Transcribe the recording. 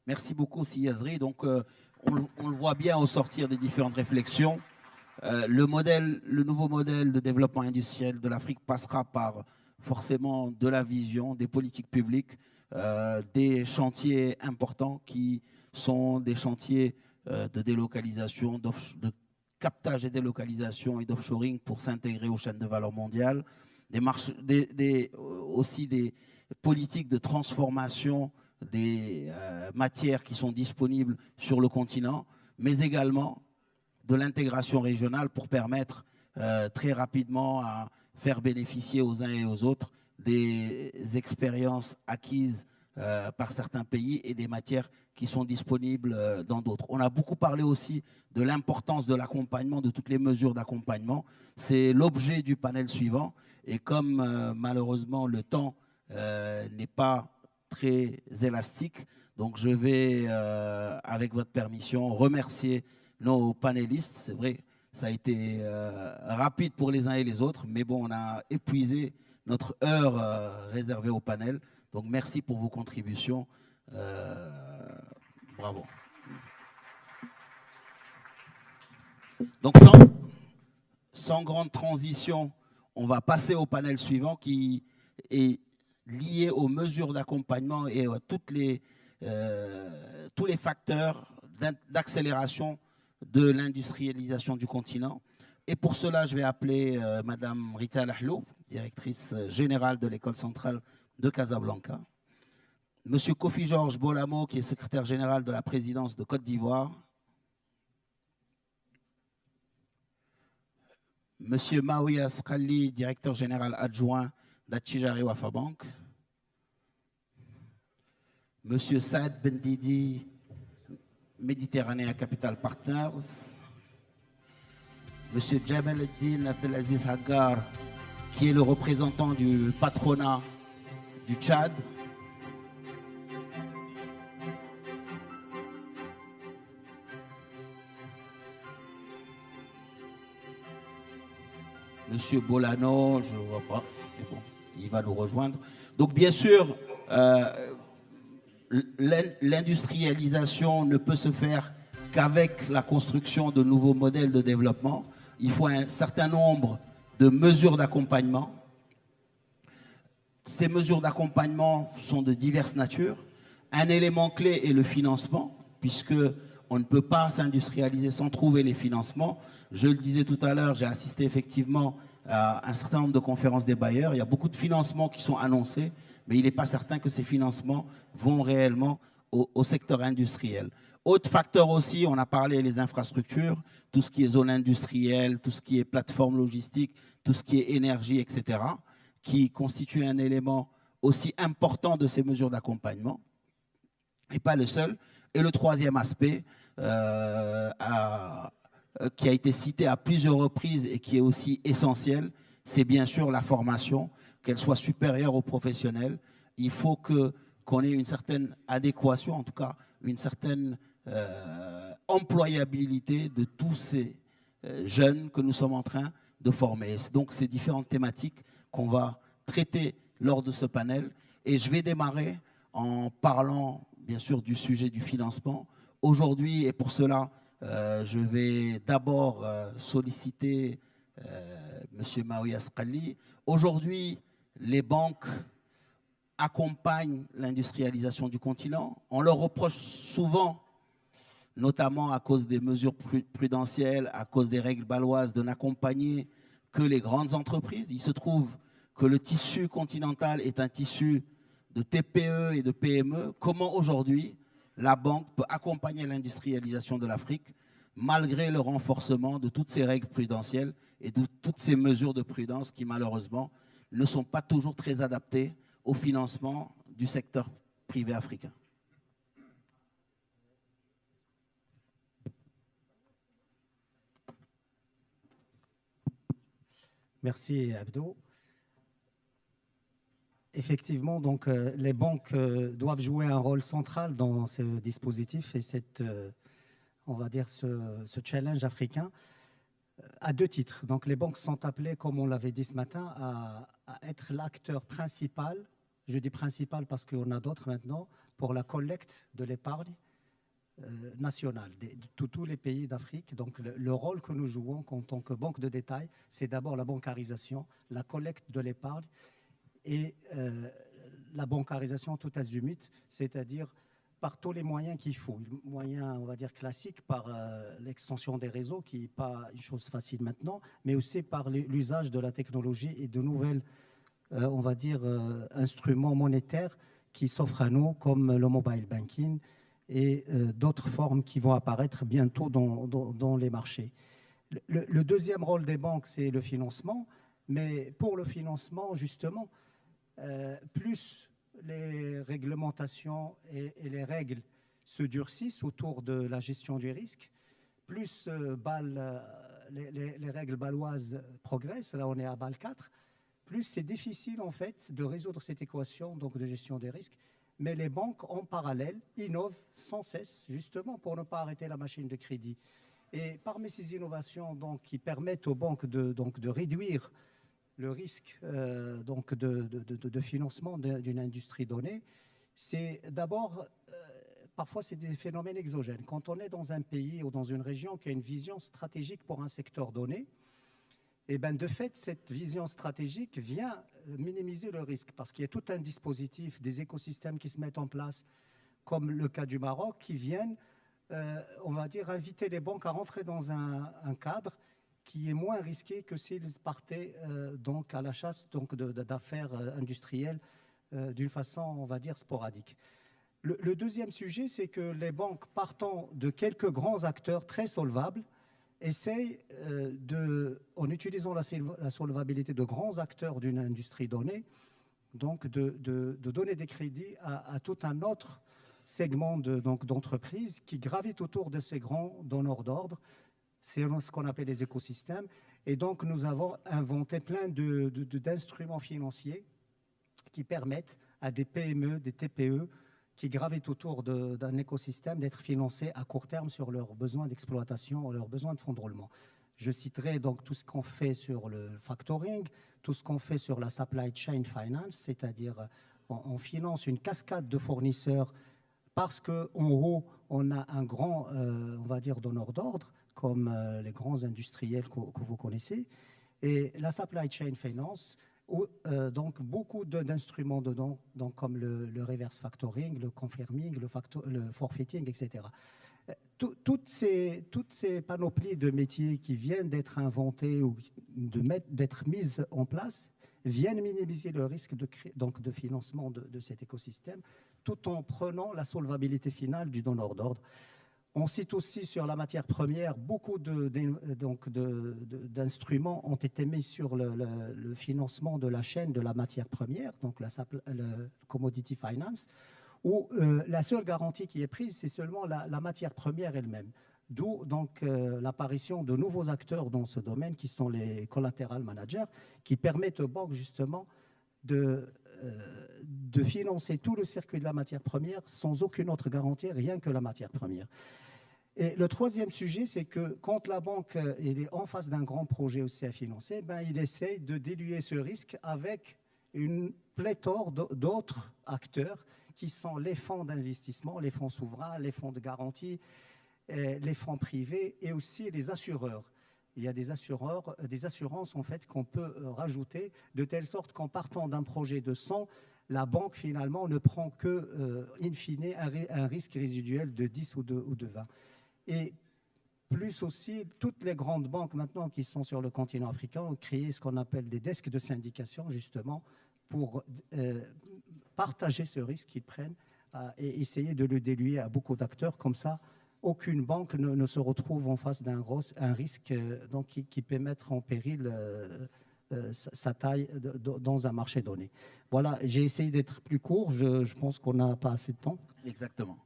Merci beaucoup, Siyazri. Donc, on le voit bien au sortir des différentes réflexions. Le nouveau modèle de développement industriel de l'Afrique passera par forcément de la vision, des politiques publiques, des chantiers importants qui sont des chantiers de délocalisation, de captage et délocalisation et d'offshoring pour s'intégrer aux chaînes de valeur mondiales, aussi des politiques de transformation des matières qui sont disponibles sur le continent, mais également de l'intégration régionale pour permettre très rapidement à faire bénéficier aux uns et aux autres des expériences acquises par certains pays et des matières qui sont disponibles dans d'autres. On a beaucoup parlé aussi de l'importance de l'accompagnement, de toutes les mesures d'accompagnement. C'est l'objet du panel suivant. Et comme malheureusement le temps n'est pas très élastique, donc je vais, avec votre permission, remercier nos panélistes. C'est vrai, ça a été rapide pour les uns et les autres, mais bon, on a épuisé notre heure réservée au panel. Donc, merci pour vos contributions. Bravo. Donc, sans grande transition, on va passer au panel suivant qui est lié aux mesures d'accompagnement et à tous les facteurs d'accélération de l'industrialisation du continent. Et pour cela, je vais appeler Madame Rita Lahlou, directrice générale de l'École centrale de Casablanca. Monsieur Kofi Georges Bolamo, qui est secrétaire général de la présidence de Côte d'Ivoire. Monsieur Maouya Skrali, directeur général adjoint d'Atchijari Wafa Bank. Monsieur Saad Bendidi, Méditerranée Capital Partners. Monsieur Jamal Eddin Abdelaziz Hagar, qui est le représentant du patronat du Tchad. Monsieur Bolano, je ne vois pas, mais bon, il va nous rejoindre. Donc bien sûr, l'industrialisation ne peut se faire qu'avec la construction de nouveaux modèles de développement. Il faut un certain nombre de mesures d'accompagnement. Ces mesures d'accompagnement sont de diverses natures. Un élément clé est le financement, puisque on ne peut pas s'industrialiser sans trouver les financements. Je le disais tout à l'heure, j'ai assisté effectivement à un certain nombre de conférences des bailleurs. Il y a beaucoup de financements qui sont annoncés, mais il n'est pas certain que ces financements vont réellement au secteur industriel. Autre facteur aussi, on a parlé des infrastructures, tout ce qui est zone industrielle, tout ce qui est plateforme logistique, tout ce qui est énergie, etc., qui constitue un élément aussi important de ces mesures d'accompagnement, et pas le seul. Et le troisième aspect, qui a été cité à plusieurs reprises et qui est aussi essentiel, c'est bien sûr la formation, qu'elle soit supérieure aux professionnels. Il faut qu'on ait une certaine adéquation, en tout cas une certaine employabilité de tous ces jeunes que nous sommes en train de former. Donc, ces différentes thématiques qu'on va traiter lors de ce panel. Et je vais démarrer en parlant, bien sûr, du sujet du financement. Aujourd'hui, et pour cela, je vais d'abord solliciter M. Maouya Skrali. Aujourd'hui, les banques accompagnent l'industrialisation du continent. On leur reproche souvent, notamment à cause des mesures prudentielles, à cause des règles baloises, de n'accompagner que les grandes entreprises. Il se trouve que le tissu continental est un tissu de TPE et de PME. Comment aujourd'hui la banque peut accompagner l'industrialisation de l'Afrique malgré le renforcement de toutes ces règles prudentielles et de toutes ces mesures de prudence qui malheureusement ne sont pas toujours très adaptées au financement du secteur privé africain. Merci Abdo. Effectivement, donc, les banques doivent jouer un rôle central dans ce dispositif et on va dire ce challenge africain à deux titres. Donc, les banques sont appelées, comme on l'avait dit ce matin, à être l'acteur principal. Je dis principal parce qu'on a d'autres maintenant, pour la collecte de l'épargne nationale de tous les pays d'Afrique. Donc le rôle que nous jouons en tant que banque de détail, c'est d'abord la bancarisation, la collecte de l'épargne et la bancarisation tout azimut, c'est-à-dire par tous les moyens qu'il faut. Moyens, on va dire, classiques, par l'extension des réseaux, qui n'est pas une chose facile maintenant, mais aussi par l'usage de la technologie et de nouvelles, on va dire, instruments monétaires qui s'offrent à nous, comme le mobile banking et d'autres formes qui vont apparaître bientôt dans les marchés. Le deuxième rôle des banques, c'est le financement, mais pour le financement, justement, plus les réglementations et les règles se durcissent autour de la gestion du risque, plus les règles bâloises progressent, là on est à BAL 4, plus c'est difficile en fait de résoudre cette équation donc, de gestion des risques. Mais les banques, en parallèle, innovent sans cesse, justement pour ne pas arrêter la machine de crédit. Et parmi ces innovations donc, qui permettent aux banques de réduire le risque donc de financement d'une industrie donnée, c'est d'abord, parfois c'est des phénomènes exogènes. Quand on est dans un pays ou dans une région qui a une vision stratégique pour un secteur donné, et ben de fait, cette vision stratégique vient minimiser le risque parce qu'il y a tout un dispositif, des écosystèmes qui se mettent en place, comme le cas du Maroc, qui viennent, on va dire, inviter les banques à rentrer dans un cadre qui est moins risqué que s'ils partaient donc à la chasse d'affaires industrielles d'une façon, on va dire, sporadique. Le deuxième sujet, c'est que les banques, partant de quelques grands acteurs très solvables, essayent, en utilisant la solvabilité de grands acteurs d'une industrie donnée, donc de donner des crédits à tout un autre segment d'entreprises qui gravitent autour de ces grands donneurs d'ordre. C'est ce qu'on appelle les écosystèmes. Et donc, nous avons inventé plein d'instruments financiers qui permettent à des PME, des TPE, qui gravitent autour d'un écosystème d'être financés à court terme sur leurs besoins d'exploitation, leurs besoins de fonds de roulement. Je citerai donc tout ce qu'on fait sur le factoring, tout ce qu'on fait sur la supply chain finance, c'est-à-dire on finance une cascade de fournisseurs parce qu'en haut, on a un grand, on va dire, donneur d'ordre, comme les grands industriels que vous connaissez. Et la supply chain finance, donc beaucoup d'instruments dedans, donc comme le reverse factoring, le confirming, le forfeiting, etc. Toutes ces panoplies de métiers qui viennent d'être inventés ou d'être mises en place viennent minimiser le risque de financement de cet écosystème, tout en prenant la solvabilité finale du donneur d'ordre. On cite aussi sur la matière première, beaucoup d'instruments ont été mis sur le financement de la chaîne de la matière première, donc le commodity finance, où la seule garantie qui est prise, c'est seulement la matière première elle-même. D'où donc l'apparition de nouveaux acteurs dans ce domaine qui sont les collateral managers, qui permettent aux banques justement de financer tout le circuit de la matière première sans aucune autre garantie, rien que la matière première. Et le troisième sujet, c'est que quand la banque est en face d'un grand projet aussi à financer, ben, il essaye de diluer ce risque avec une pléthore d'autres acteurs qui sont les fonds d'investissement, les fonds souverains, les fonds de garantie, les fonds privés et aussi les assureurs. Il y a des assurances en fait qu'on peut rajouter de telle sorte qu'en partant d'un projet de 100, la banque finalement ne prend que, in fine, un risque résiduel de 10 ou de 20. Et plus aussi, toutes les grandes banques maintenant qui sont sur le continent africain ont créé ce qu'on appelle des desks de syndication justement pour partager ce risque qu'ils prennent et essayer de le diluer à beaucoup d'acteurs. Comme ça, aucune banque ne se retrouve en face d'un risque donc qui peut mettre en péril sa taille dans un marché donné. Voilà, j'ai essayé d'être plus court, je pense qu'on n'a pas assez de temps. Exactement.